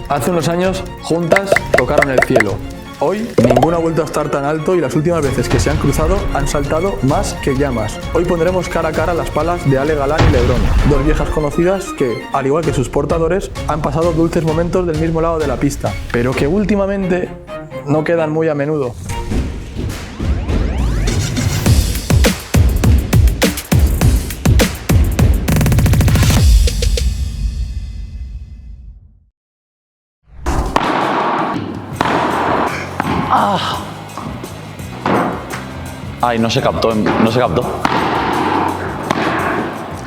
Hace unos años, juntas tocaron el cielo. Hoy, ninguna ha vuelto a estar tan alto y las últimas veces que se han cruzado han saltado más que llamas. Hoy pondremos cara a cara las palas de Ale Galán y Lebrón, dos viejas conocidas que, al igual que sus portadores, han pasado dulces momentos del mismo lado de la pista, pero que últimamente no quedan muy a menudo. Ay, no se captó.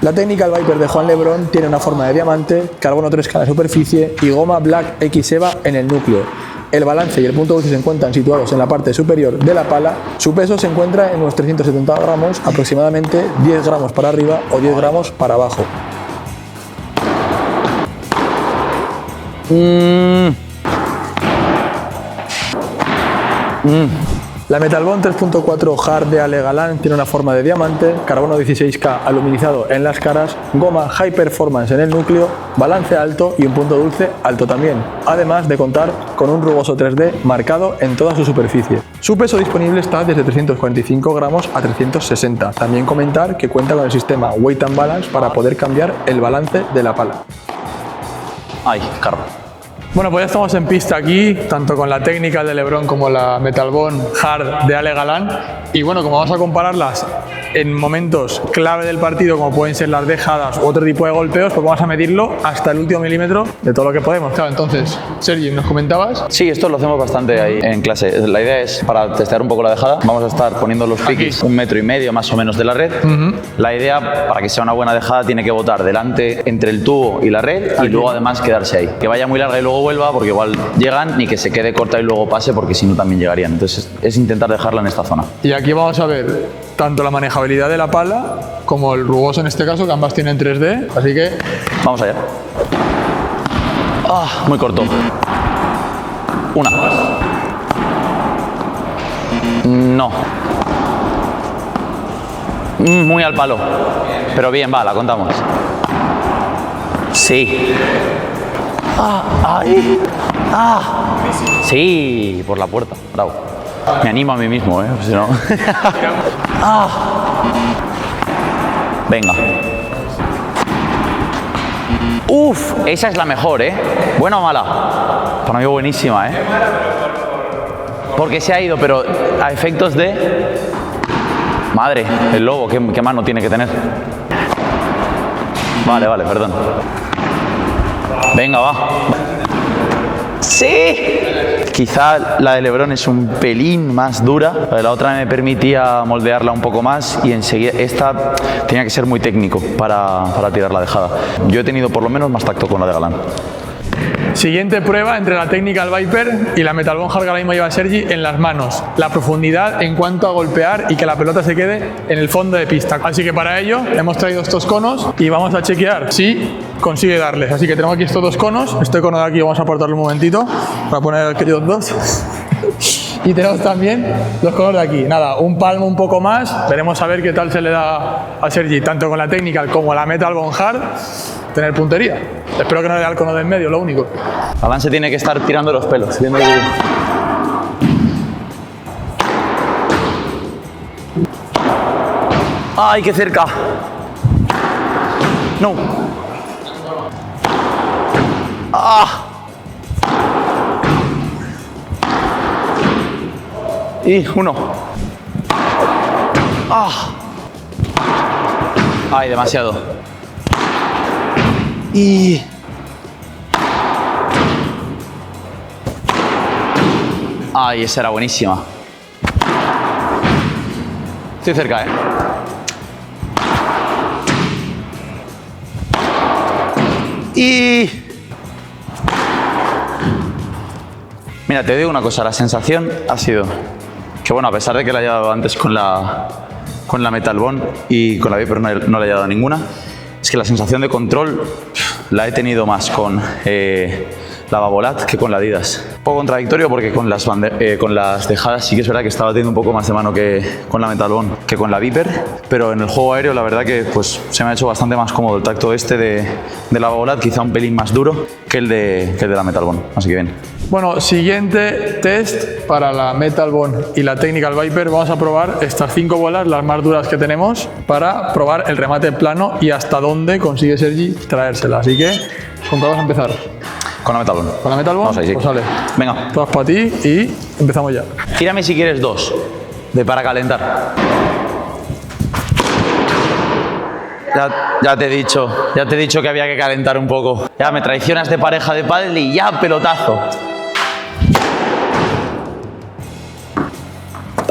La Technical Viper de Juan Lebrón tiene una forma de diamante, carbono 3K en la superficie y goma Black X EVA en el núcleo. El balance y el punto dulce se encuentran situados en la parte superior de la pala. Su peso se encuentra en unos 370 gramos, aproximadamente 10 gramos para arriba o 10 gramos para abajo. La Metal Bond 3.4 Hard de Ale Galán tiene una forma de diamante, carbono 16K aluminizado en las caras, goma High Performance en el núcleo, balance alto y un punto dulce alto también, además de contar con un rugoso 3D marcado en toda su superficie. Su peso disponible está desde 345 gramos a 360. También comentar que cuenta con el sistema Weight and Balance para poder cambiar el balance de la pala. Ay, carro. Bueno, pues ya estamos en pista aquí, tanto con la Technical de Lebrón como la Metal Bond Hard de Ale Galán. Y bueno, como vamos a compararlas en momentos clave del partido, como pueden ser las dejadas u otro tipo de golpeos, pues vamos a medirlo hasta el último milímetro de todo lo que podemos. Claro, entonces, Sergi, ¿nos comentabas? Sí, esto lo hacemos bastante ahí en clase. La idea es, para testear un poco la dejada, vamos a estar poniendo los piquis 1,5 metros más o menos de la red. La idea, para que sea una buena dejada, tiene que botar delante entre el tubo y la red y luego además quedarse ahí. Que vaya muy larga y luego vuelva, porque igual llegan, ni que se quede corta y luego pase, porque si no también llegarían. Entonces es intentar dejarla en esta zona. Y aquí vamos a ver tanto la manejabilidad de la pala como el rugoso en este caso, que ambas tienen 3D, así que vamos allá. Muy corto. Una. No. Muy al palo. Pero bien, va, la contamos. Sí. Ahí. Sí, por la puerta. Bravo. Me animo a mí mismo, si no. Venga. Uf, esa es la mejor, ¿Buena o mala? Para mí buenísima, Porque se ha ido, pero a efectos de... Madre, el lobo, ¿qué mano tiene que tener? Vale, perdón. Venga, va. ¡Sí! Quizá la de Lebrón es un pelín más dura, la otra me permitía moldearla un poco más y enseguida esta tenía que ser muy técnico para tirar la dejada. Yo he tenido por lo menos más tacto con la de Galán. Siguiente prueba entre la Technical Viper y la Metal Bond Hard que ahora mismo lleva Sergi en las manos. La profundidad en cuanto a golpear y que la pelota se quede en el fondo de pista. Así que para ello hemos traído estos conos y vamos a chequear si consigue darles. Así que tenemos aquí estos dos conos. Este cono de aquí vamos a apartarlo un momentito para poner aquellos dos. Y tenemos también los conos de aquí. Nada, un palmo un poco más. Veremos a ver qué tal se le da a Sergi, tanto con la Technical como la Metal Bond Hard, tener puntería. Espero que no le dé al cono de en medio, lo único. Galán se tiene que estar tirando los pelos. ¡Ay, qué cerca! ¡No! Y uno. ¡Ay, demasiado! Y... ¡Ay, esa era buenísima! Estoy cerca, Y... Mira, te digo una cosa, la sensación ha sido que, bueno, a pesar de que la he llevado antes con la Metal Bond y con la Viper no la he llevado ninguna, es que la sensación de control la he tenido más con la Babolat que con la Adidas. Un poco contradictorio porque con las dejadas sí que es verdad que estaba teniendo un poco más de mano que con la Metal Bond que con la Viper, pero en el juego aéreo la verdad que pues se me ha hecho bastante más cómodo el tacto este de la Babolat, quizá un pelín más duro que el de la Metal Bond, así que bien. Bueno, siguiente test para la Metal Bond y la Technical Viper. Vamos a probar estas 5 bolas, las más duras que tenemos, para probar el remate plano y hasta dónde consigue Sergi traérsela. Así que, ¿con qué vamos a empezar? Con la Metal Bond. ¿Con la Metal Bond? Vamos ahí, sí. Pues sale. Venga. Todas para ti y empezamos ya. Gírame si quieres 2, de para calentar. Ya te he dicho que había que calentar un poco. Ya me traicionas de pareja de pádel y ya pelotazo.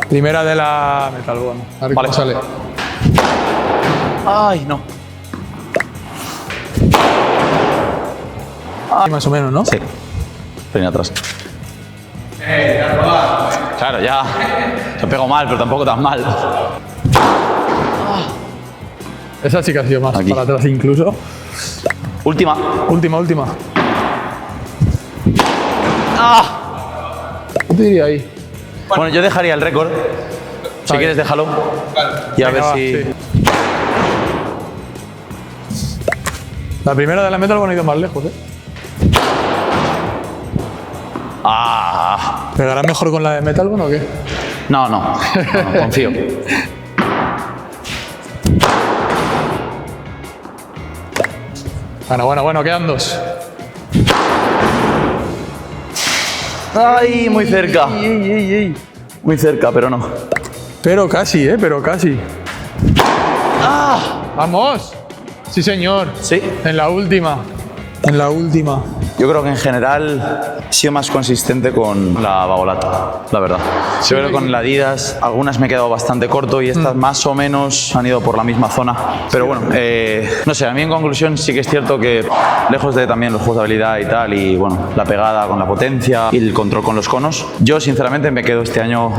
Primera de la Metal Bond. A ver cómo sale. Ay, no. Más o menos, ¿no? Sí. Ven atrás. Claro, ya. Se pego mal, pero tampoco tan mal. Esa sí que ha sido más Aquí. para atrás incluso. Última. Última. ¡Ah! ¿Qué te diría ahí? Bueno, yo dejaría el récord. Si quieres, déjalo. Y a Venga, ver va, si... sí. La primera de la Metal Bond ha ido más lejos, ¿eh? ¡Ah! ¿Pegará mejor con la de Metal Bond o qué? No, confío. Bueno, quedan 2. ¡Ay, muy cerca! Muy cerca, pero no. Pero casi, pero casi. ¡Ah! ¡Vamos! Sí, señor. Sí. En la última. Yo creo que en general he sido más consistente con la Babolat, la verdad. Sí. Yo creo que con la Adidas algunas me he quedado bastante corto y estas más o menos han ido por la misma zona. Pero bueno, no sé, a mí en conclusión sí que es cierto que lejos de también los juegos de habilidad y tal, y bueno, la pegada con la potencia y el control con los conos, yo sinceramente me quedo este año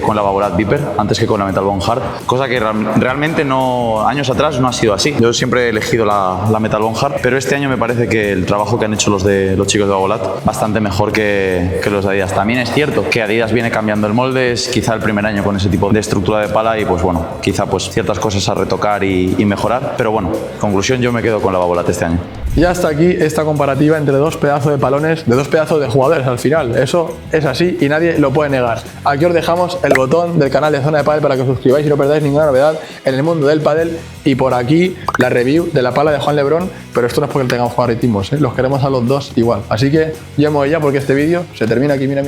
con la Babolat Viper antes que con la Metal Bond Hard, cosa que realmente no, años atrás no ha sido así. Yo siempre he elegido la Metal Bond Hard, pero este año me parece que el trabajo que han hecho los chicos de Babolat bastante mejor que los de Adidas. También es cierto que Adidas viene cambiando el molde, es quizá el primer año con ese tipo de estructura de pala y pues bueno, quizá pues ciertas cosas a retocar y mejorar, pero bueno, conclusión, yo me quedo con la Babolat este año. Y hasta aquí esta comparativa entre dos pedazos de palones, de dos pedazos de jugadores al final. Eso es así y nadie lo puede negar. Aquí os dejamos el botón del canal de Zona de Pádel para que os suscribáis y no perdáis ninguna novedad en el mundo del pádel. Y por aquí la review de la pala de Juan Lebrón, pero esto no es porque tengamos favoritismos, los queremos a los dos igual. Así que yo me voy ya porque este vídeo se termina aquí, mira.